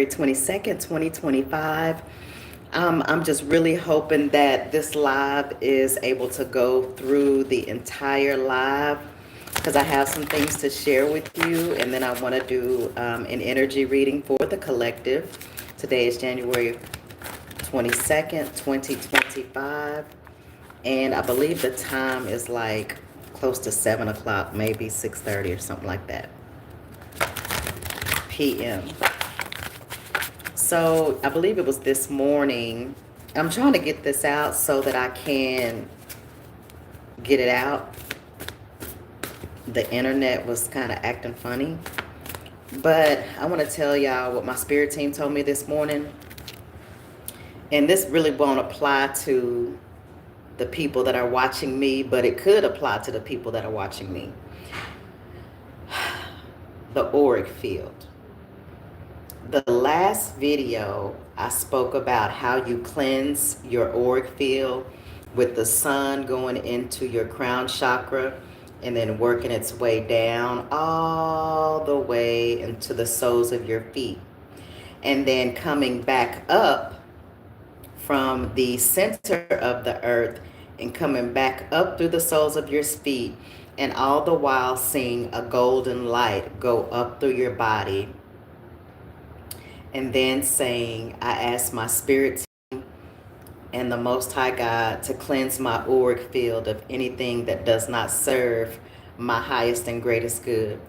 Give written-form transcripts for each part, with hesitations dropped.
22nd, 2025. I'm just really hoping that this live is able to go through the entire live because I have some things to share with you, and then I want to do an energy reading for the collective. Today is January 22nd, 2025, and I believe the time is like close to 7 o'clock, maybe 6:30 or something like that, p.m. So I believe it was this morning. I'm trying to get this out so that I can get it out. The internet was kind of acting funny. But I want to tell y'all what my spirit team told me this morning. And this really won't apply to the people that are watching me, but it could apply to the people that are watching me. The auric field. The last video, I spoke about how you cleanse your auric field with the sun going into your crown chakra and then working its way down all the way into the soles of your feet. And then coming back up from the center of the earth and coming back up through the soles of your feet, and all the while seeing a golden light go up through your body. And then saying, I ask my spirit team and the Most High God to cleanse my auric field of anything that does not serve my highest and greatest good.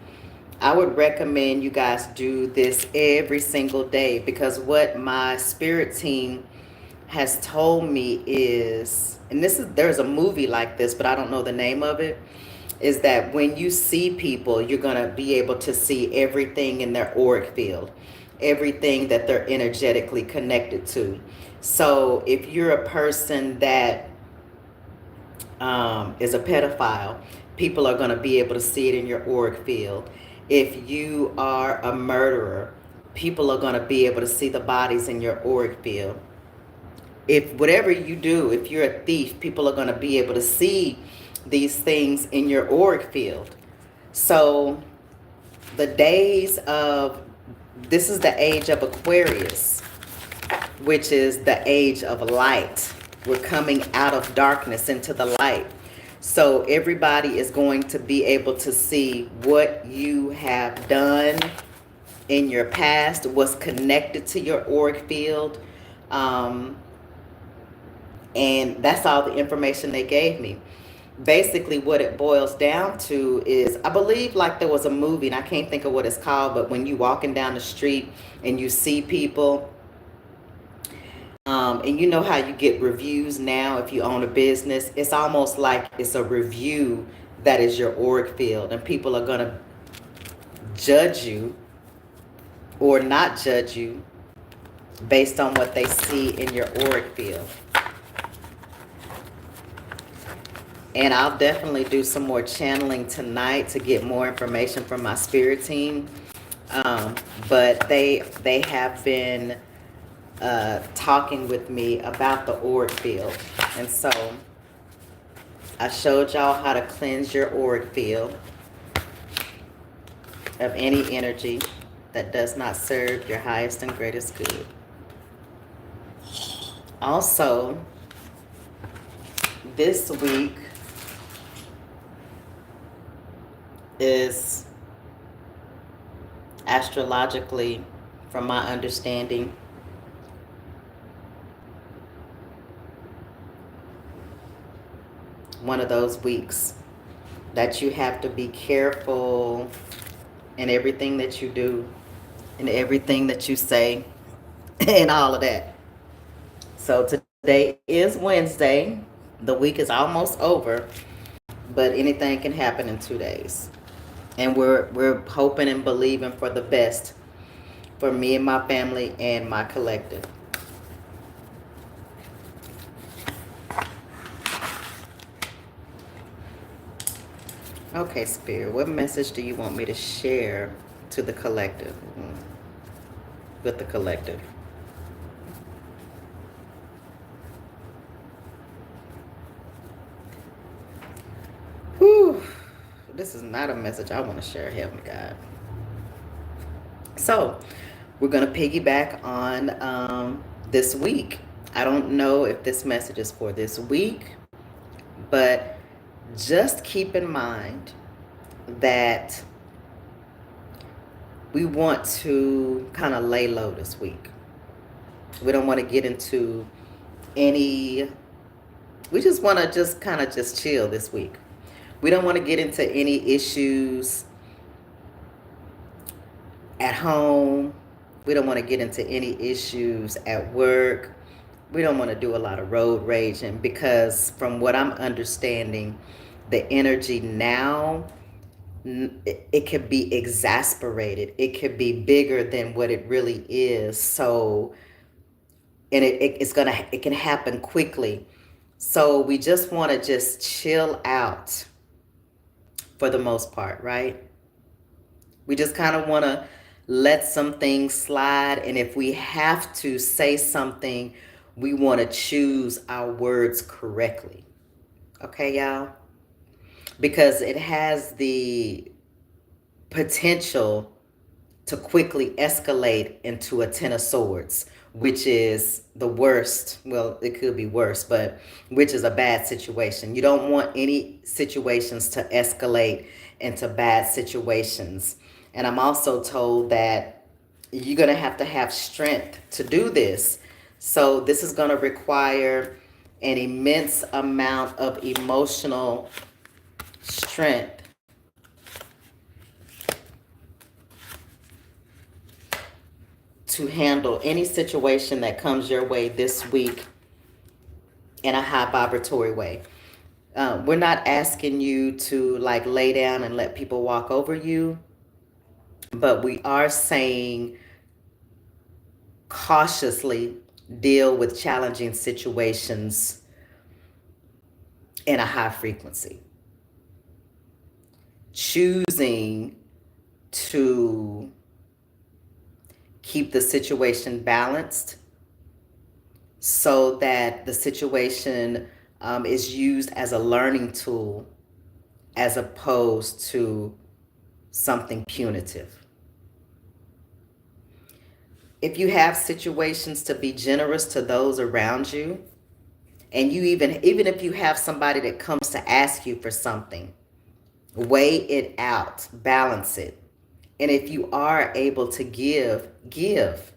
I would recommend you guys do this every single day, because what my spirit team has told me is, and there's a movie like this, but I don't know the name of it, is that when you see people, you're going to be able to see everything in their auric field, everything that they're energetically connected to. So if you're a person that is a pedophile, people are going to be able to see it in your auric field. If you are a murderer, people are going to be able to see the bodies in your auric field. If whatever you do, if you're a thief, people are going to be able to see these things in your auric field. So the days of, this is the age of Aquarius, which is the age of light. We're coming out of darkness into the light. So everybody is going to be able to see what you have done in your past, what's connected to your auric field. And that's all the information they gave me. Basically, what it boils down to is, I believe like there was a movie, and I can't think of what it's called, but when you walking down the street and you see people, and you know how you get reviews now if you own a business, it's almost like it's a review that is your auric field, and people are going to judge you or not judge you based on what they see in your auric field. And I'll definitely do some more channeling tonight to get more information from my spirit team. But they have been talking with me about the auric field. And so I showed y'all how to cleanse your auric field of any energy that does not serve your highest and greatest good. Also, this week is astrologically, from my understanding, one of those weeks that you have to be careful in everything that you do, in everything that you say, and all of that. So today is Wednesday. The week is almost over, but anything can happen in 2 days. And we're hoping and believing for the best for me and my family and my collective. Okay, Spirit, what message do you want me to share to the collective? With the collective. Whew. This is not a message I want to share, Heavenly God. So, We're going to piggyback on this week. I don't know if this message is for this week, but just keep in mind that we want to kind of lay low this week. We don't want to get into any, we just want to just kind of just chill this week. We don't want to get into any issues at home. We don't want to get into any issues at work. We don't want to do a lot of road raging because from what I'm understanding, the energy now, it could be exasperated. It could be bigger than what it really is. So, and it can happen quickly. So we just want to just chill out for the most part, right? We just kind of want to let some things slide. And if we have to say something, we want to choose our words correctly. Okay, y'all? Because it has the potential to quickly escalate into a Ten of Swords, which is the worst. Well, it could be worse, but which is a bad situation. You don't want any situations to escalate into bad situations. And I'm also told that you're going to have strength to do this. So this is going to require an immense amount of emotional strength to handle any situation that comes your way this week in a high vibratory way. We're not asking you to like lay down and let people walk over you, but we are saying cautiously deal with challenging situations in a high frequency. Choosing to keep the situation balanced so that the situation is used as a learning tool as opposed to something punitive. If you have situations, to be generous to those around you, and you even if you have somebody that comes to ask you for something, weigh it out, balance it. And if you are able to give, give.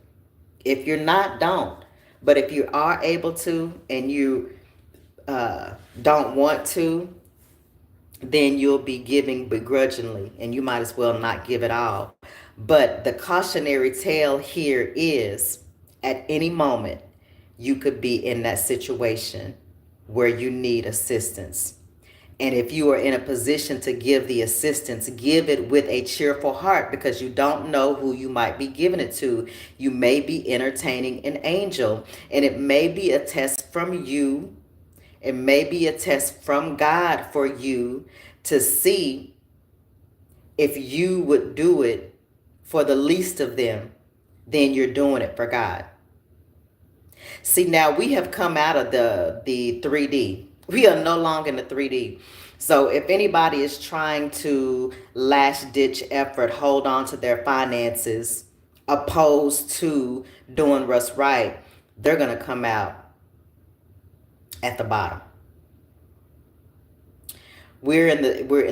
If you're not, don't. But if you are able to and you don't want to, then you'll be giving begrudgingly and you might as well not give it all. But the cautionary tale here is at any moment, you could be in that situation where you need assistance. And if you are in a position to give the assistance, give it with a cheerful heart because you don't know who you might be giving it to. You may be entertaining an angel, and it may be a test from you. It may be a test from God for you to see if you would do it for the least of them, then you're doing it for God. See, now we have come out of the 3D. We are no longer in the 3D. So if anybody is trying to last ditch effort, hold on to their finances, opposed to doing what's right, they're going to come out at the bottom. We're in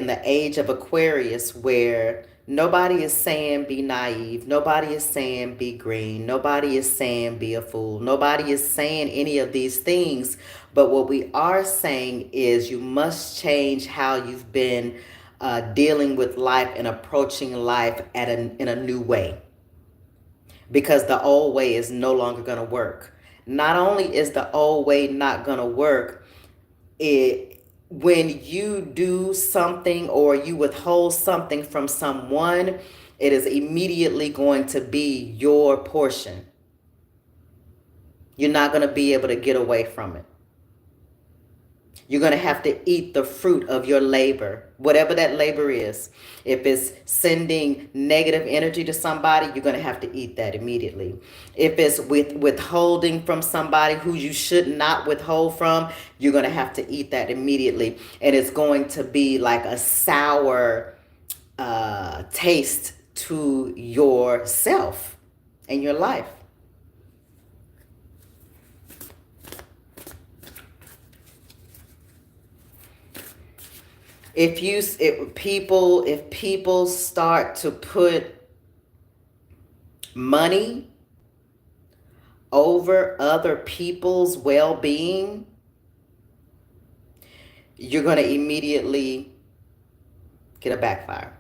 the age of Aquarius where nobody is saying be naive. Nobody is saying be green. Nobody is saying be a fool. Nobody is saying any of these things. But what we are saying is you must change how you've been dealing with life and approaching life in a new way. Because the old way is no longer going to work. Not only is the old way not going to work, when you do something or you withhold something from someone, it is immediately going to be your portion. You're not going to be able to get away from it. You're going to have to eat the fruit of your labor, whatever that labor is. If it's sending negative energy to somebody, you're going to have to eat that immediately. If it's withholding from somebody who you should not withhold from, you're going to have to eat that immediately. And it's going to be like a sour taste to yourself. in your life. If people start to put money over other people's well-being, you're going to immediately get a backfire.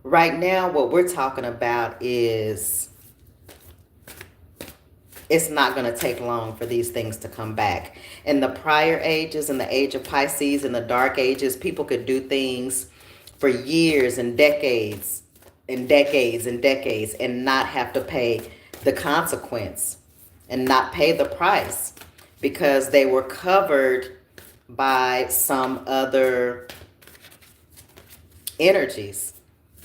Right now, what we're talking about is it's not going to take long for these things to come back. In the prior ages, in the age of Pisces, in the dark ages, people could do things for years and decades and decades and decades and not have to pay the consequence and not pay the price because they were covered by some other energies.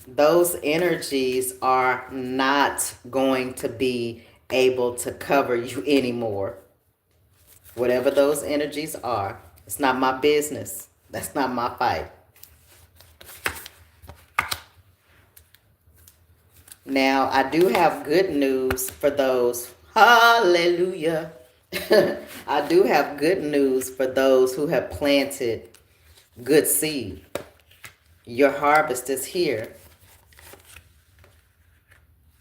Those energies are not going to be able to cover you anymore. Whatever those energies are, it's not my business. That's not my fight. Now, I do have good news for those. Hallelujah. I do have good news for those who have planted good seed. Your harvest is here.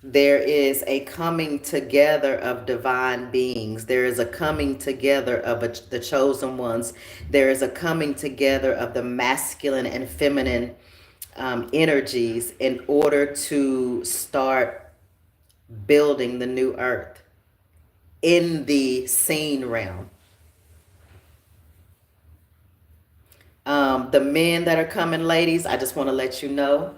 There is a coming together of divine beings. There is a coming together of the chosen ones. There is a coming together of the masculine and feminine energies in order to start building the new earth in the seen realm. The men that are coming, ladies, I just want to let you know,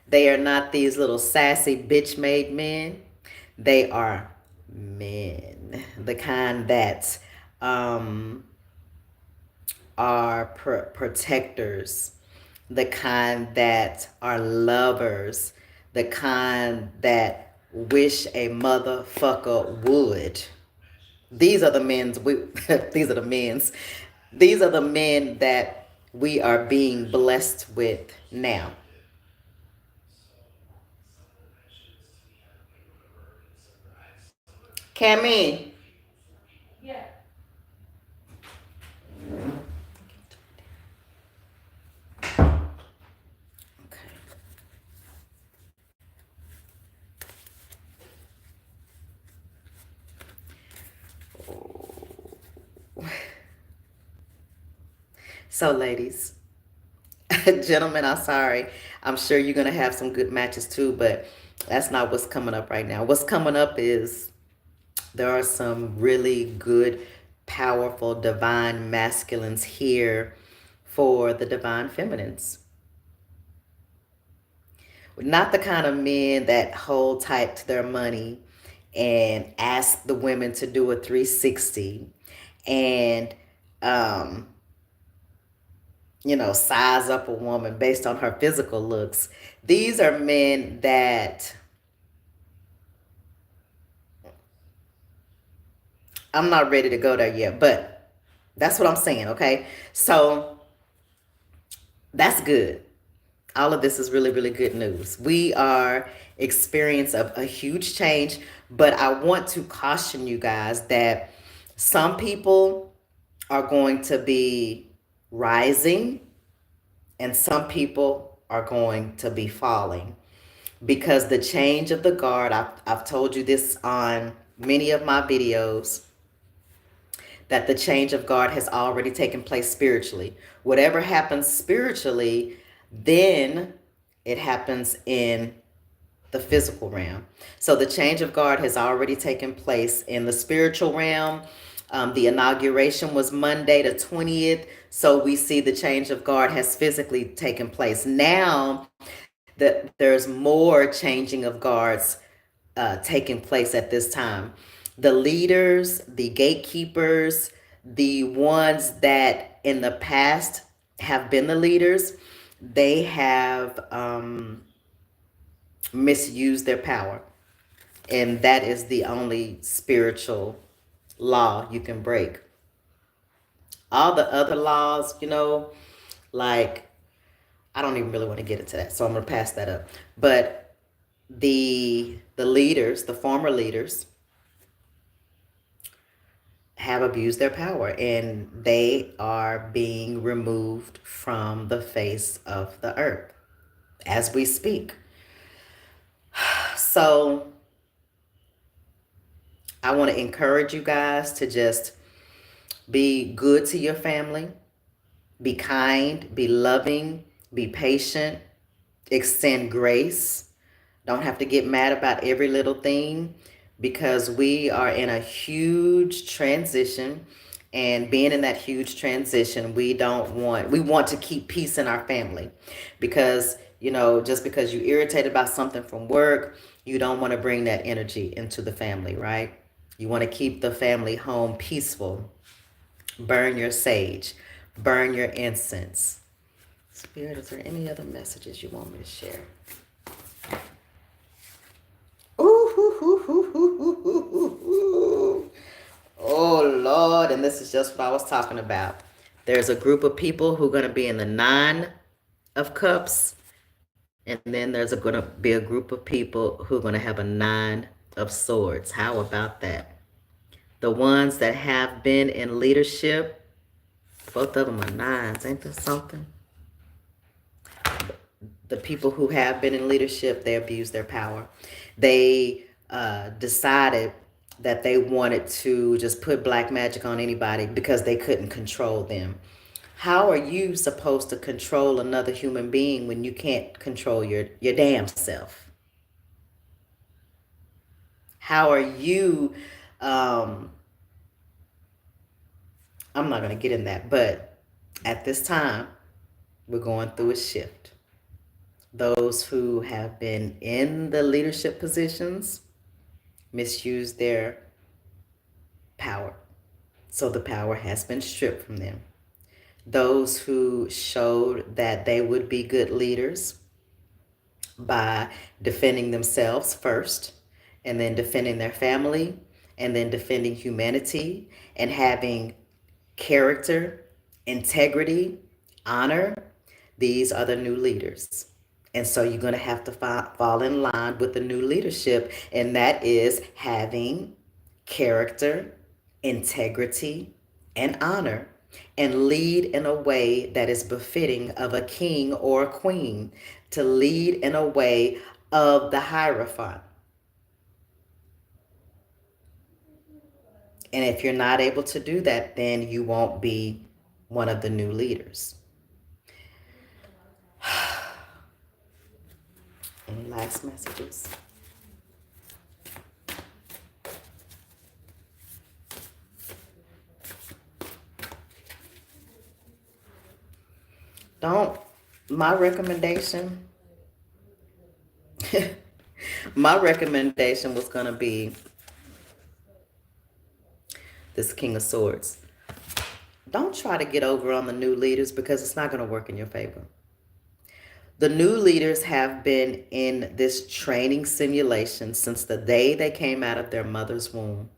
they are not these little sassy bitch-made men. They are men, the kind that are protectors, the kind that are lovers, the kind that wish a motherfucker would. These are the men's. These are the men's. These are the men that we are being blessed with now. Cammy. Yeah. So, ladies, gentlemen, I'm sorry. I'm sure you're going to have some good matches too, but that's not what's coming up right now. What's coming up is there are some really good, powerful, divine masculines here for the divine feminines. Not the kind of men that hold tight to their money and ask the women to do a 360 and size up a woman based on her physical looks. These are men that I'm not ready to go there yet, but that's what I'm saying, okay? So that's good. All of this is really, really good news. We are experiencing a huge change, but I want to caution you guys that some people are going to be rising and some people are going to be falling because the change of the guard, I've told you this on many of my videos, that the change of guard has already taken place spiritually. Whatever happens spiritually, then it happens in the physical realm. So the change of guard has already taken place in the spiritual realm. The inauguration was Monday the 20th. So we see the change of guard has physically taken place. Now that there's more changing of guards taking place at this time. The leaders, the gatekeepers, the ones that in the past have been the leaders, they have misused their power. And that is the only spiritual law you can break. All the other laws, like, I don't even really want to get into that, so I'm going to pass that up. But the leaders, the former leaders, have abused their power and they are being removed from the face of the earth as we speak. So I want to encourage you guys to just be good to your family, be kind, be loving, be patient, extend grace. Don't have to get mad about every little thing, because we are in a huge transition. And being in that huge transition, we want to keep peace in our family, because, just because you irritated about something from work, you don't want to bring that energy into the family, right? You want to keep the family home peaceful. Burn your sage, burn your incense. Spirit, is there any other messages you want me to share? Ooh, oh, Lord. And this is just what I was talking about. There's a group of people who are going to be in the 9 of Cups. And then there's going to be a group of people who are going to have a 9 of Swords. How about that? The ones that have been in leadership, both of them are 9s. Ain't that something? The people who have been in leadership, they abuse their power. They decided that they wanted to just put black magic on anybody because they couldn't control them. How are you supposed to control another human being when you can't control your damn self? How are you, I'm not going to get in that, but at this time, we're going through a shift. Those who have been in the leadership positions misuse their power. So the power has been stripped from them. Those who showed that they would be good leaders by defending themselves first, and then defending their family, and then defending humanity, and having character, integrity, honor, these are the new leaders. And so you're going to have to fall in line with the new leadership, and that is having character, integrity, and honor, and lead in a way that is befitting of a king or a queen, to lead in a way of the Hierophant. And if you're not able to do that, then you won't be one of the new leaders. Any last messages? My recommendation was going to be this King of Swords. Don't try to get over on the new leaders, because it's not going to work in your favor. The new leaders have been in this training simulation since the day they came out of their mother's womb.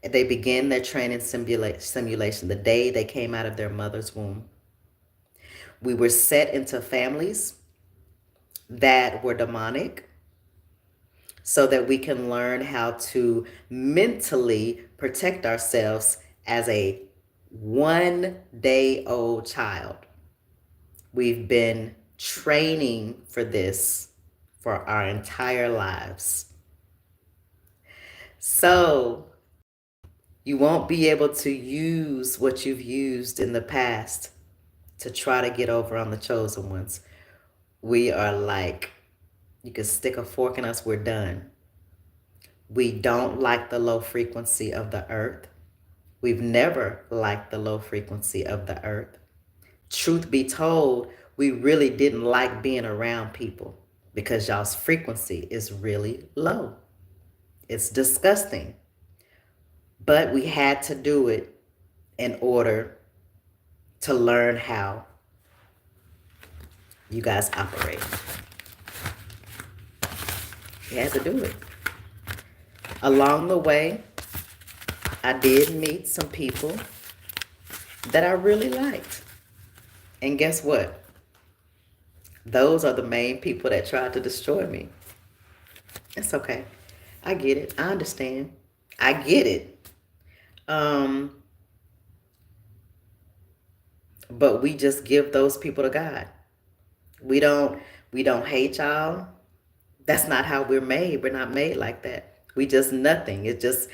They began their training simulation the day they came out of their mother's womb. We were set into families that were demonic so that we can learn how to mentally protect ourselves as a 1-day-old child. We've been training for this for our entire lives. So you won't be able to use what you've used in the past to try to get over on the chosen ones. We are like, you can stick a fork in us, we're done. We don't like the low frequency of the earth. We've never liked the low frequency of the earth. Truth be told, we really didn't like being around people because y'all's frequency is really low. It's disgusting. But we had to do it in order to learn how you guys operate. We had to do it. Along the way, I did meet some people that I really liked. And guess what? Those are the main people that tried to destroy me. It's okay. I get it. I understand. I get it. Um, but we just give those people to God. We don't we don't hate y'all. That's not how we're made. We're not made like that. We just nothing. It's just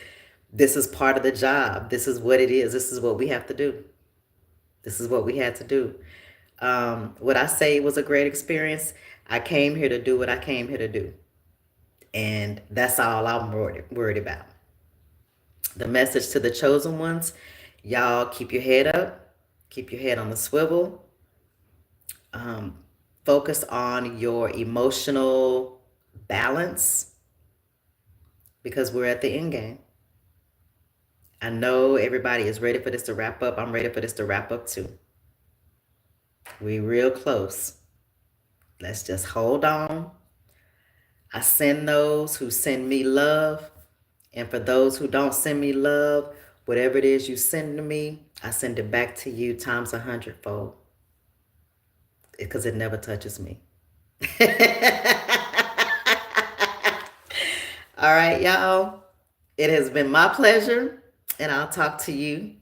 this is part of the job. This is what it is. This is what we have to do. This is what we had to do. Would I say it was a great experience? I came here to do what I came here to do. And that's all I'm worried about. The message to the chosen ones, y'all keep your head up, keep your head on the swivel, um, focus on your emotional balance because we're at the end game. I know everybody is ready for this to wrap up. I'm ready for this to wrap up too. We real close. Let's just hold on. I send those who send me love. And for those who don't send me love, whatever it is you send to me, I send it back to you times 100-fold. Because it never touches me. All right, y'all. It has been my pleasure. And I'll talk to you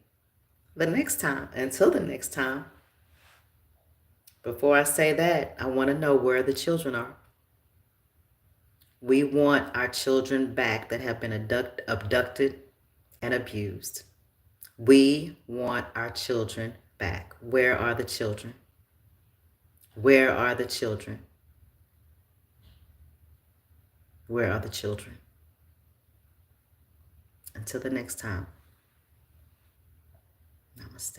the next time. Until the next time. Before I say that, I want to know where the children are. We want our children back that have been abducted and abused. We want our children back. Where are the children? Where are the children? Where are the children? Until the next time, namaste.